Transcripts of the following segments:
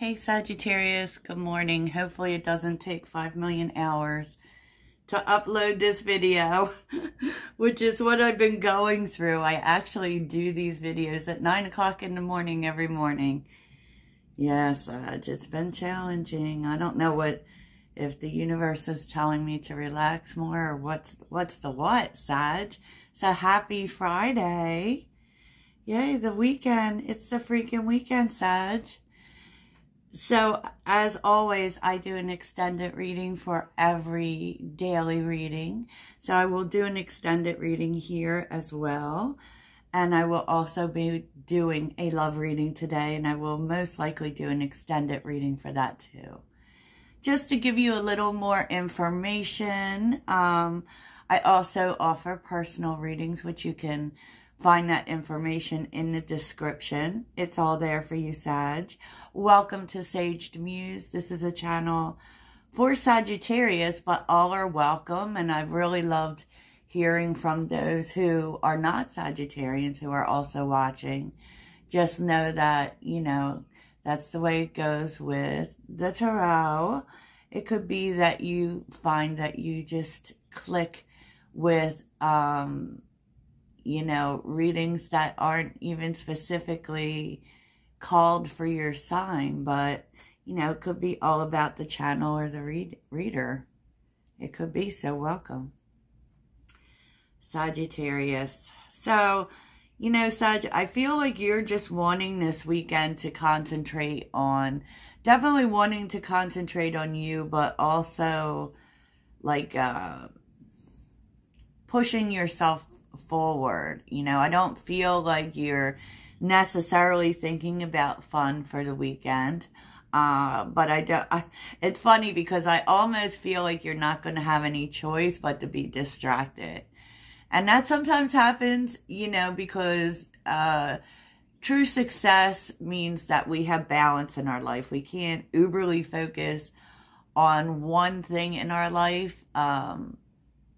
Hey Sagittarius, good morning. Hopefully it doesn't take 5 million hours to upload this video, which is what I've been going through. I actually do these videos at 9 o'clock in the morning every morning. Yes, it's been challenging. I don't know if the universe is telling me to relax more or what's the what, Sag. So happy Friday. Yay, the weekend. It's the freaking weekend, Sag. So, as always, I do an extended reading for every daily reading. So, I will do an extended reading here as well. And I will also be doing a love reading today. And I will most likely do an extended reading for that too. Just to give you a little more information, I also offer personal readings, which you can find that information in the description. It's all there for you, Sag. Welcome to Saged Muse. This is a channel for Sagittarius, but all are welcome. And I've really loved hearing from those who are not Sagittarians who are also watching. Just know that, you know, that's the way it goes with the tarot. It could be that you find that you just click with, you know, readings that aren't even specifically called for your sign, but, you know, it could be all about the channel or the reader. It could be, so welcome. Sagittarius. So, you know, Sag, I feel like you're just wanting this weekend to concentrate on, definitely wanting to concentrate on you, but also, like, pushing yourself forward. You know, I don't feel like you're necessarily thinking about fun for the weekend, but it's funny because I almost feel like you're not going to have any choice but to be distracted. And that sometimes happens, you know, because true success means that we have balance in our life. We can't uberly focus on one thing in our life.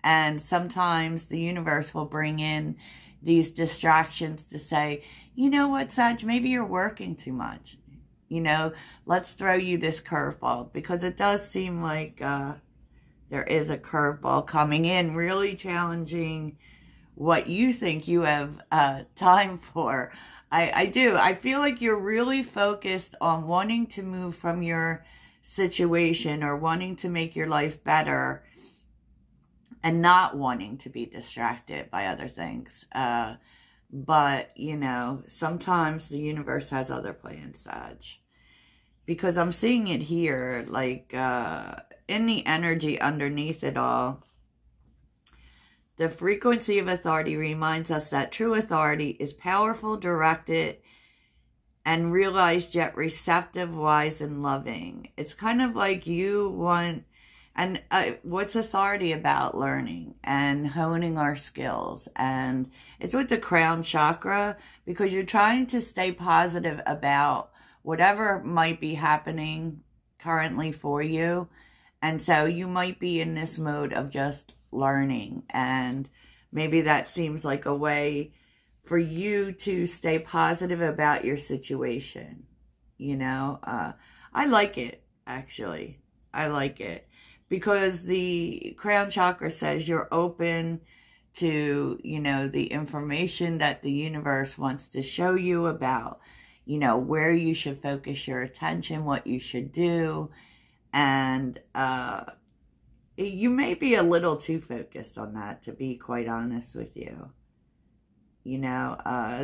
And sometimes the universe will bring in these distractions to say, you know what, Sag, maybe you're working too much. You know, let's throw you this curveball, because it does seem like there is a curveball coming in, really challenging what you think you have time for. I do. I feel like you're really focused on wanting to move from your situation or wanting to make your life better, and not wanting to be distracted by other things. But, you know, sometimes the universe has other plans, Sag. Because I'm seeing it here, like, in the energy underneath it all. The frequency of authority reminds us that true authority is powerful, directed, and realized yet receptive, wise, and loving. It's kind of like you want... And what's authority about? Learning and honing our skills. And it's with the crown chakra, because you're trying to stay positive about whatever might be happening currently for you. And so you might be in this mode of just learning. And maybe that seems like a way for you to stay positive about your situation. You know, I like it, actually. I like it. Because the crown chakra says you're open to, you know, the information that the universe wants to show you about, you know, where you should focus your attention, what you should do. And you may be a little too focused on that, to be quite honest with you. You know,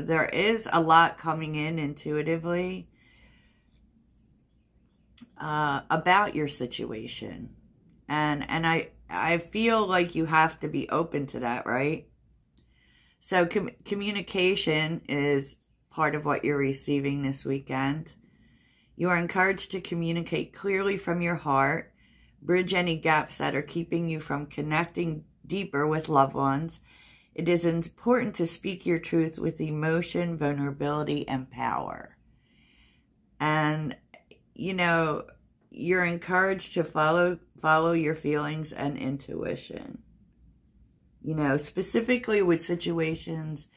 there is a lot coming in intuitively about your situation. And I feel like you have to be open to that, right? So communication is part of what you're receiving this weekend. You are encouraged to communicate clearly from your heart, bridge any gaps that are keeping you from connecting deeper with loved ones. It is important to speak your truth with emotion, vulnerability, and power. And, you know, you're encouraged to follow your feelings and intuition. You know, specifically with situations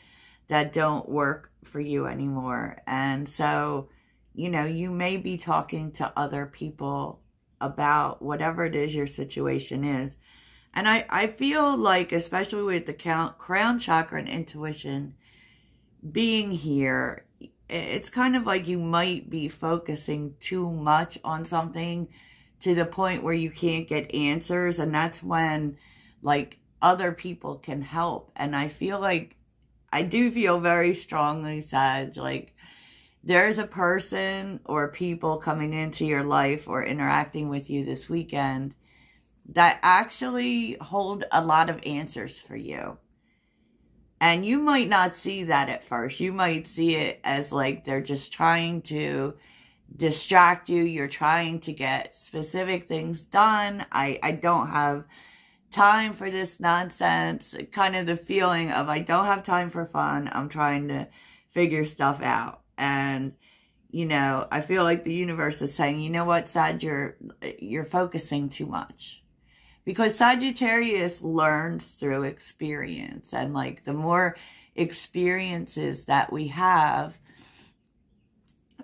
that don't work for you anymore. And so you know, you may be talking to other people about whatever it is your situation is. And I feel like, especially with the crown chakra and intuition being here, it's kind of like you might be focusing too much on something to the point where you can't get answers. And that's when, like, other people can help. And I feel like, I do feel very strongly, Sag, like, there's a person or people coming into your life or interacting with you this weekend that actually hold a lot of answers for you. And you might not see that at first. You might see it as like they're just trying to distract you. You're trying to get specific things done. I don't have time for this nonsense. Kind of the feeling of, I don't have time for fun. I'm trying to figure stuff out. And, you know, I feel like the universe is saying, you know what, Sag, you're focusing too much. Because Sagittarius learns through experience. And like the more experiences that we have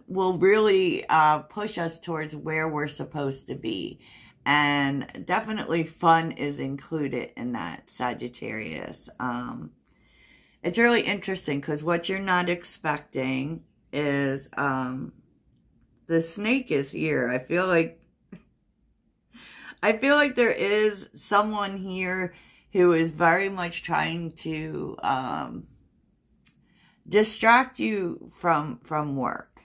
will really push us towards where we're supposed to be. And definitely fun is included in that, Sagittarius. It's really interesting because what you're not expecting is the snake is here. I feel like there is someone here who is very much trying to distract you from work,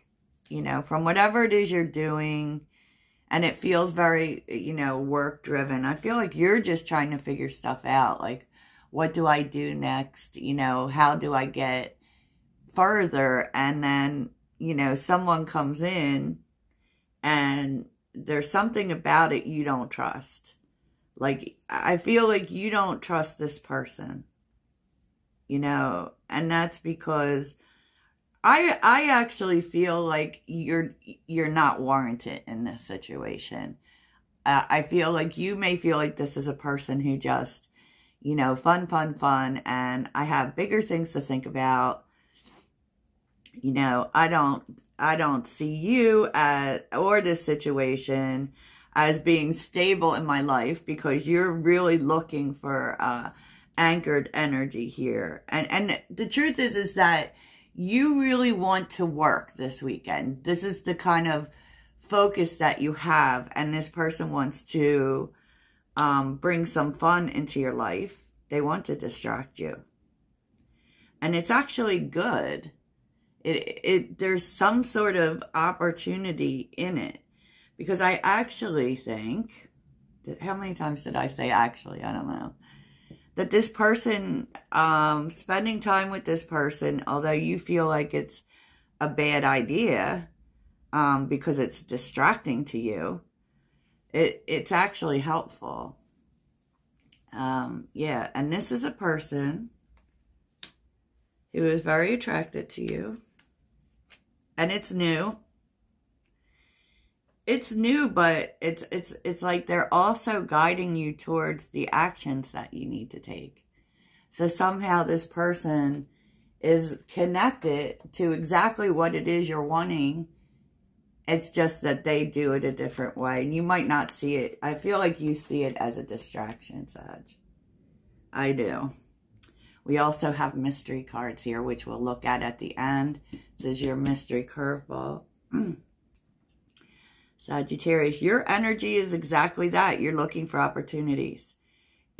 you know, from whatever it is you're doing. And it feels very, you know, work driven. I feel like you're just trying to figure stuff out. Like, what do I do next? You know, how do I get further? And then, you know, someone comes in and there's something about it you don't trust. Like, I feel like you don't trust this person, you know, and that's because I actually feel like you're not warranted in this situation. I feel like you may feel like this is a person who just, you know, fun, and I have bigger things to think about. You know, I don't see you or this situation as being stable in my life, because you're really looking for anchored energy here. And the truth is that you really want to work this weekend. This is the kind of focus that you have, and this person wants to bring some fun into your life. They want to distract you. And it's actually good. There's some sort of opportunity in it, because I actually think that, how many times did I say actually? I don't know. That this person, spending time with this person, although you feel like it's a bad idea, because it's distracting to you, it's actually helpful. Yeah, and this is a person who is very attracted to you. And it's new. It's new, but it's like they're also guiding you towards the actions that you need to take. So somehow this person is connected to exactly what it is you're wanting. It's just that they do it a different way. And you might not see it. I feel like you see it as a distraction, Sag. I do. We also have mystery cards here, which we'll look at the end. This is your mystery curveball. Sagittarius, your energy is exactly that. You're looking for opportunities.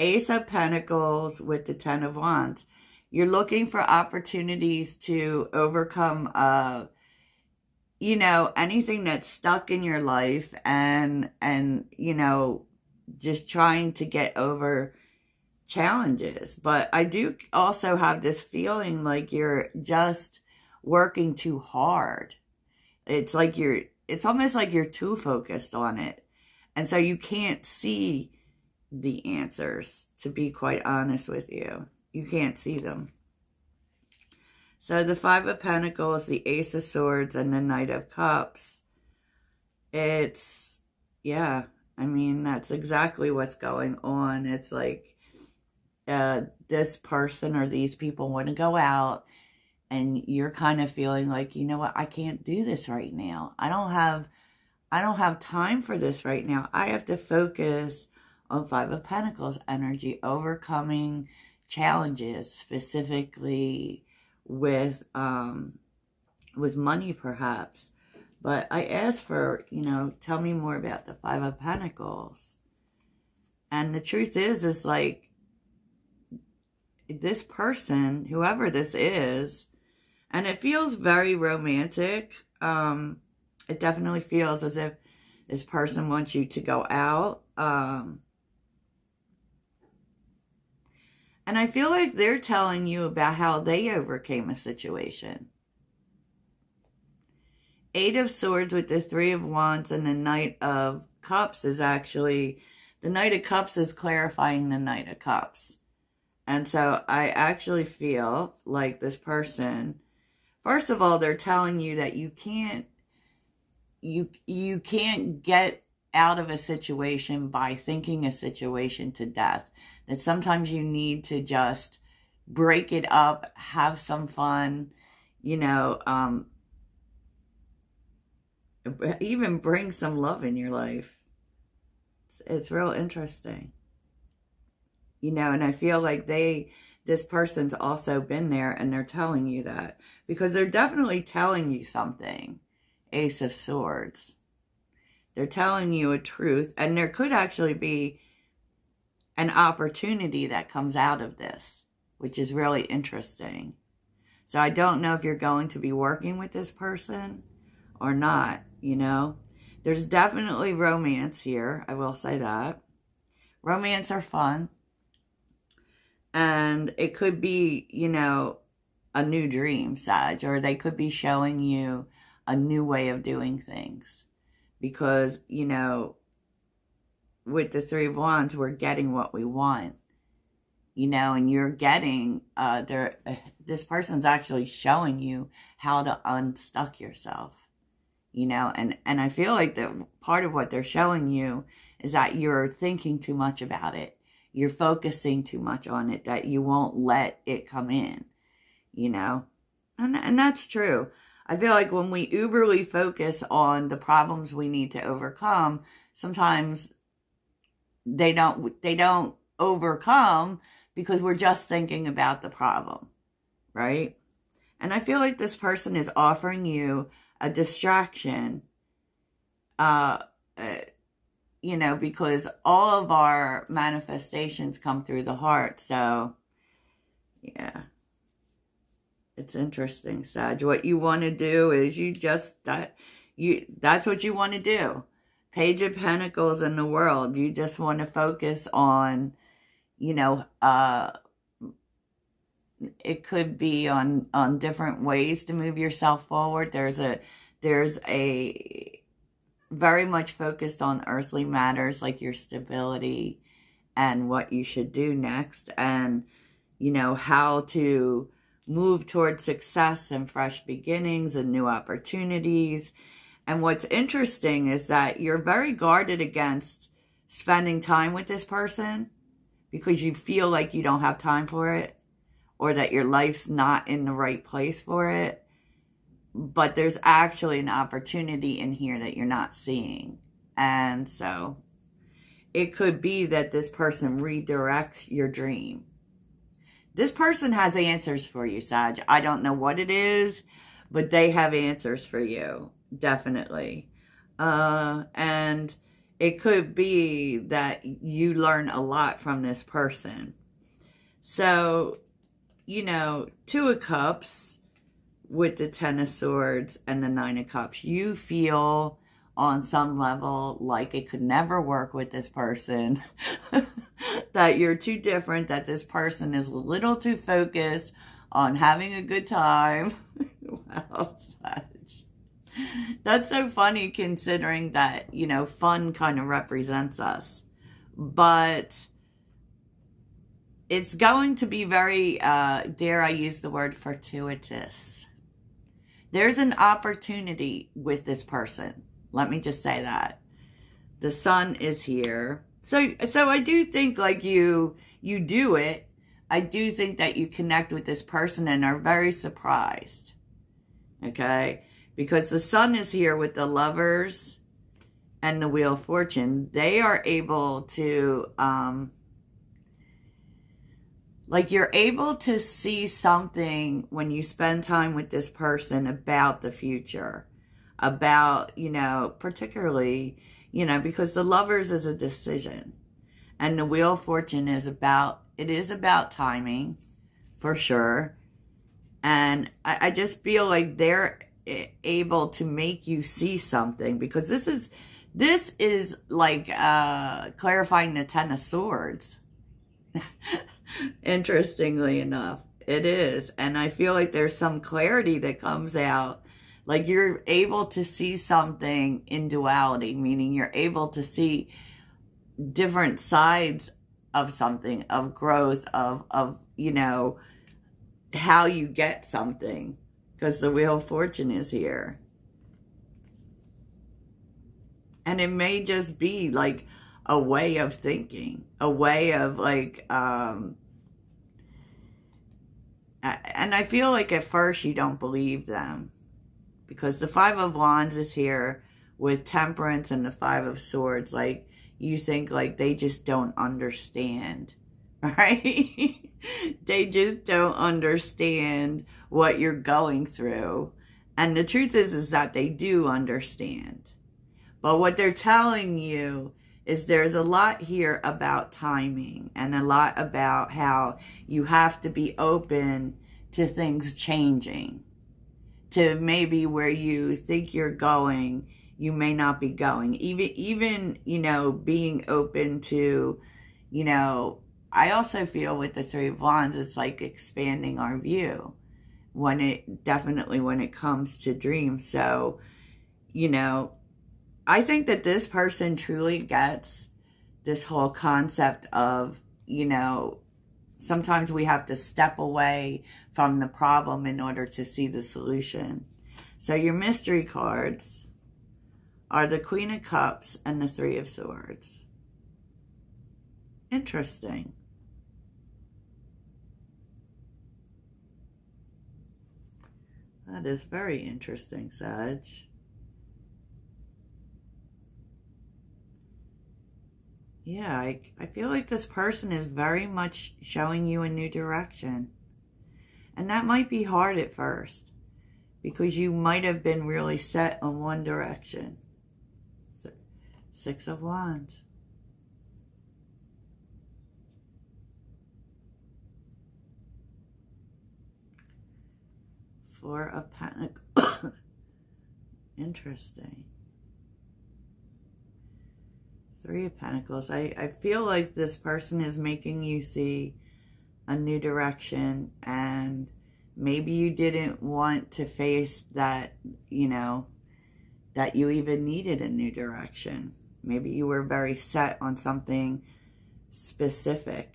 Ace of Pentacles with the Ten of Wands. You're looking for opportunities to overcome, you know, anything that's stuck in your life, and you know, just trying to get over challenges. But I do also have this feeling like you're just working too hard. It's like it's almost like you're too focused on it. And so you can't see the answers, to be quite honest with you. You can't see them. So the Five of Pentacles, the Ace of Swords, and the Knight of Cups. It's, yeah, I mean, that's exactly what's going on. It's like this person or these people want to go out and you're kind of feeling like, you know what, I can't do this right now. I don't have time for this right now. I have to focus on Five of Pentacles energy, overcoming challenges, specifically with money perhaps. But I asked for, tell me more about the Five of Pentacles. And the truth is like, this person, whoever this is, and it feels very romantic. It definitely feels as if this person wants you to go out. And I feel like they're telling you about how they overcame a situation. Eight of Swords with the Three of Wands and the Knight of Cups is actually, the Knight of Cups is clarifying the Knight of Cups. And so I actually feel like this person, first of all, they're telling you that you can't get out of a situation by thinking a situation to death. That sometimes you need to just break it up, have some fun, even bring some love in your life. It's real interesting. And I feel like this person's also been there, and they're telling you that. Because they're definitely telling you something. Ace of Swords. They're telling you a truth, and there could actually be an opportunity that comes out of this, which is really interesting. So I don't know if you're going to be working with this person or not, There's definitely romance here, I will say that. Romance are fun. And it could be, a new dream, Sag, or they could be showing you a new way of doing things. Because, with the Three of Wands, we're getting what we want. And you're getting, this person's actually showing you how to unstuck yourself. And I feel like that part of what they're showing you is that you're thinking too much about it. You're focusing too much on it, that you won't let it come in, And that's true. I feel like when we uberly focus on the problems we need to overcome, sometimes they don't overcome because we're just thinking about the problem, right? And I feel like this person is offering you a distraction, because all of our manifestations come through the heart. So, yeah. It's interesting, Sag. What you want to do is that's what you want to do. Page of Pentacles in the World. You just want to focus on, it could be on different ways to move yourself forward. There's a very much focused on earthly matters like your stability and what you should do next, and how to move towards success and fresh beginnings and new opportunities. And what's interesting is that you're very guarded against spending time with this person because you feel like you don't have time for it, or that your life's not in the right place for it. But there's actually an opportunity in here that you're not seeing. And so it could be that this person redirects your dream. This person has answers for you, Sag. I don't know what it is, but they have answers for you. Definitely. And it could be that you learn a lot from this person. So, Two of Cups with the Ten of Swords and the Nine of Cups. You feel on some level like it could never work with this person. That you're too different, that this person is a little too focused on having a good time. Wow, Sag. That's so funny considering that, fun kind of represents us. But it's going to be very, dare I use the word, fortuitous. There's an opportunity with this person. Let me just say that. The Sun is here. So I do think like you do it. I do think that you connect with this person and are very surprised. Okay? Because the sun is here with the Lovers and the Wheel of Fortune. They are able to, like, you're able to see something when you spend time with this person about the future. About, you know, particularly, you know, because the Lovers is a decision. And the Wheel of Fortune is about, it is about timing, for sure. And I just feel like they're able to make you see something, because this is like clarifying the Ten of Swords. Interestingly enough, it is. And I feel like there's some clarity that comes out. Like you're able to see something in duality, meaning you're able to see different sides of something, of growth, of you know, how you get something. Because the Wheel of Fortune is here. And it may just be like a way of thinking, a way of like, and I feel like at first you don't believe them. Because the Five of Wands is here with Temperance and the Five of Swords. Like, you think like they just don't understand, right? They just don't understand what you're going through. And the truth is that they do understand. But what they're telling you is there's a lot here about timing and a lot about how you have to be open to things changing. To maybe where you think you're going, you may not be going. Even, you know, being open to, you know, I also feel with the Three of Wands, it's like expanding our view definitely when it comes to dreams. So, you know, I think that this person truly gets this whole concept of, you know, sometimes we have to step away from the problem in order to see the solution. So your mystery cards are the Queen of Cups and the Three of Swords. Interesting. That is very interesting, Sag. Yeah, I feel like this person is very much showing you a new direction. And that might be hard at first, because you might have been really set on one direction. Six of Wands. Four of Pentacles. Interesting. Three of Pentacles. I feel like this person is making you see a new direction, and maybe you didn't want to face that, you know, that you even needed a new direction. Maybe you were very set on something specific.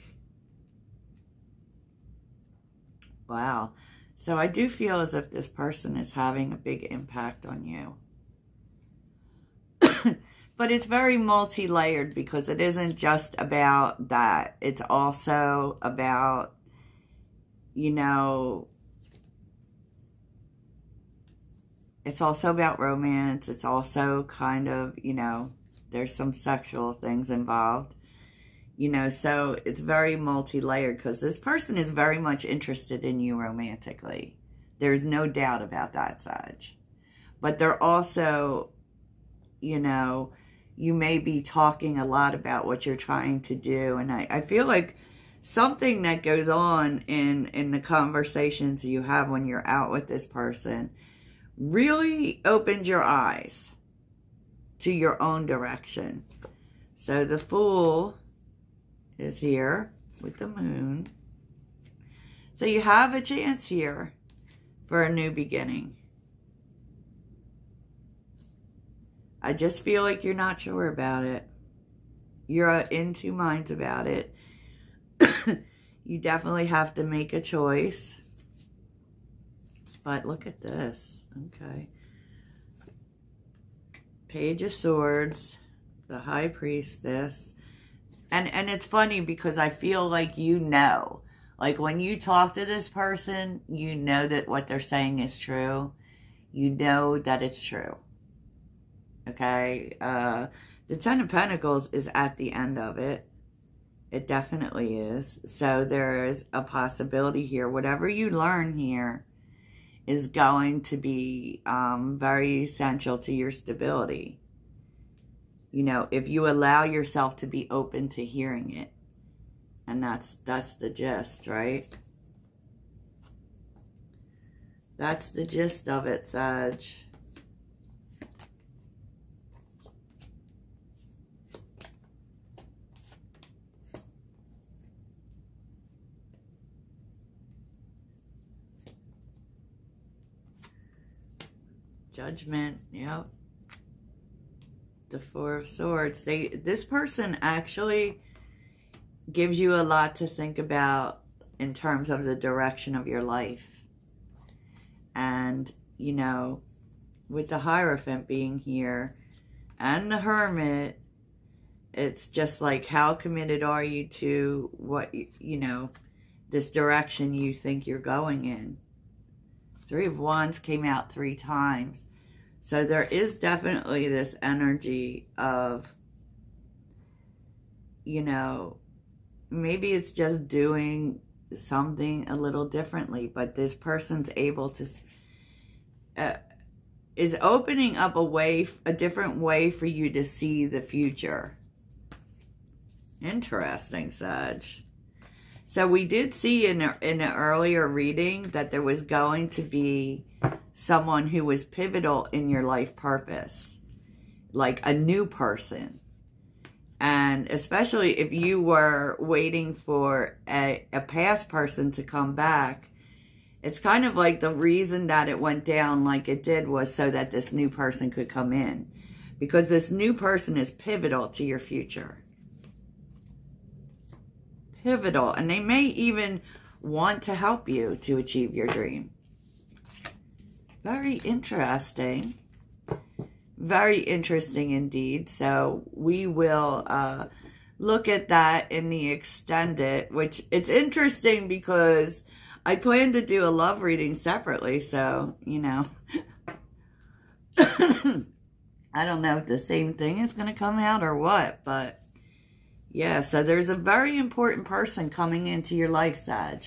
Wow. So I do feel as if this person is having a big impact on you. But it's very multi-layered, because it isn't just about that. It's also about, you know, it's also about romance. It's also kind of, you know, there's some sexual things involved. You know, so it's very multi-layered, because this person is very much interested in you romantically. There's no doubt about that, Sag. But they're also, you know, you may be talking a lot about what you're trying to do. And I feel like something that goes on in the conversations you have when you're out with this person really opened your eyes to your own direction. So the Fool is here with the Moon. So you have a chance here for a new beginning. I just feel like you're not sure about it. You're in two minds about it. You definitely have to make a choice. But look at this. Okay. Page of Swords, the High Priestess. And it's funny because I feel like you know. Like when you talk to this person, you know that what they're saying is true. You know that it's true. Okay? The Ten of Pentacles is at the end of it. It definitely is. So there is a possibility here. Whatever you learn here is going to be very essential to your stability. You know, if you allow yourself to be open to hearing it. And that's the gist, right? That's the gist of it, Sag. Judgment, yep. The Four of Swords. This person actually gives you a lot to think about in terms of the direction of your life. And, you know, with the Hierophant being here and the Hermit, it's just like, how committed are you to what, you know, this direction you think you're going in? Three of Wands came out 3 times. So there is definitely this energy of, you know, maybe it's just doing something a little differently, but this person's able to, is opening up a different way for you to see the future. Interesting, Sag. So we did see in an earlier reading that there was going to be someone who was pivotal in your life purpose, like a new person. And especially if you were waiting for a past person to come back, it's kind of like the reason that it went down like it did was so that this new person could come in. Because this new person is pivotal to your future. Pivotal. And they may even want to help you to achieve your dream. Very interesting. Very interesting indeed. So we will look at that in the extended, which it's interesting because I plan to do a love reading separately. So, you know, I don't know if the same thing is going to come out or what, but yeah, so there's a very important person coming into your life, Sag.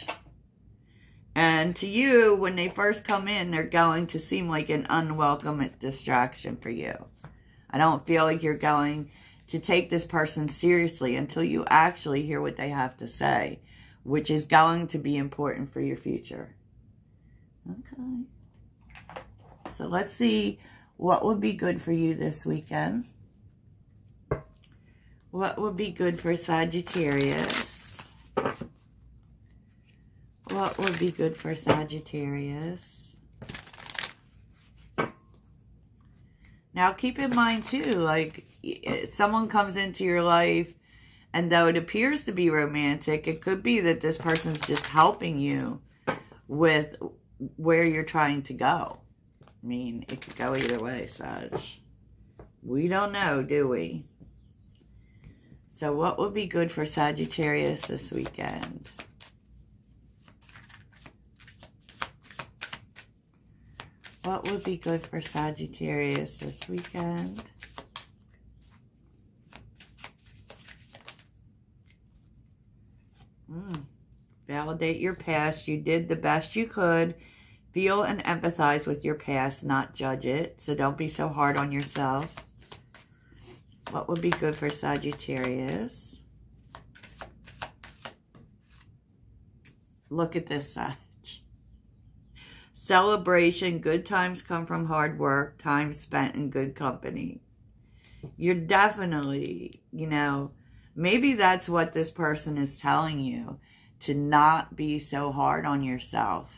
And to you, when they first come in, they're going to seem like an unwelcome distraction for you. I don't feel like you're going to take this person seriously until you actually hear what they have to say, which is going to be important for your future. Okay. So let's see what would be good for you this weekend. What would be good for Sagittarius? What would be good for Sagittarius? Now, keep in mind, too, like, someone comes into your life, and though it appears to be romantic, it could be that this person's just helping you with where you're trying to go. I mean, it could go either way, Sag. We don't know, do we? So what would be good for Sagittarius this weekend? What would be good for Sagittarius this weekend? Validate your past. You did the best you could. Feel and empathize with your past, not judge it. So don't be so hard on yourself. What would be good for Sagittarius? Look at this, Sag. Celebration. Good times come from hard work. Time spent in good company. You're definitely, you know, maybe that's what this person is telling you. To not be so hard on yourself.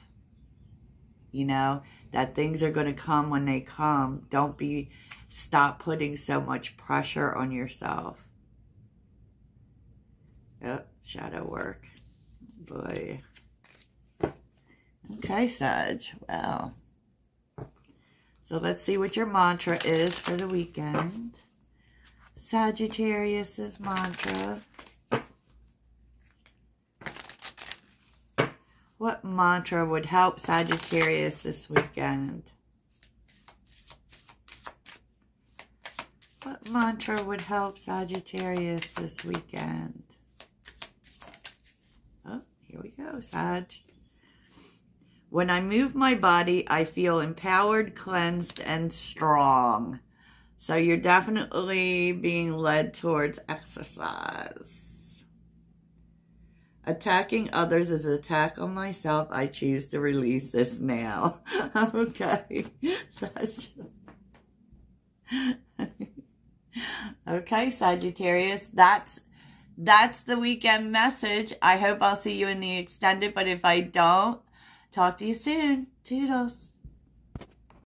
You know, that things are going to come when they come. Stop putting so much pressure on yourself. Yep, shadow work. Boy. Okay, Sag. Well. So let's see what your mantra is for the weekend. Sagittarius's mantra. What mantra would help Sagittarius this weekend? What mantra would help Sagittarius this weekend? Oh, here we go, Sag. When I move my body, I feel empowered, cleansed, and strong. So you're definitely being led towards exercise. Attacking others is an attack on myself. I choose to release this now. Okay. Okay, Sagittarius. That's the weekend message. I hope I'll see you in the extended, but if I don't, talk to you soon. Toodles.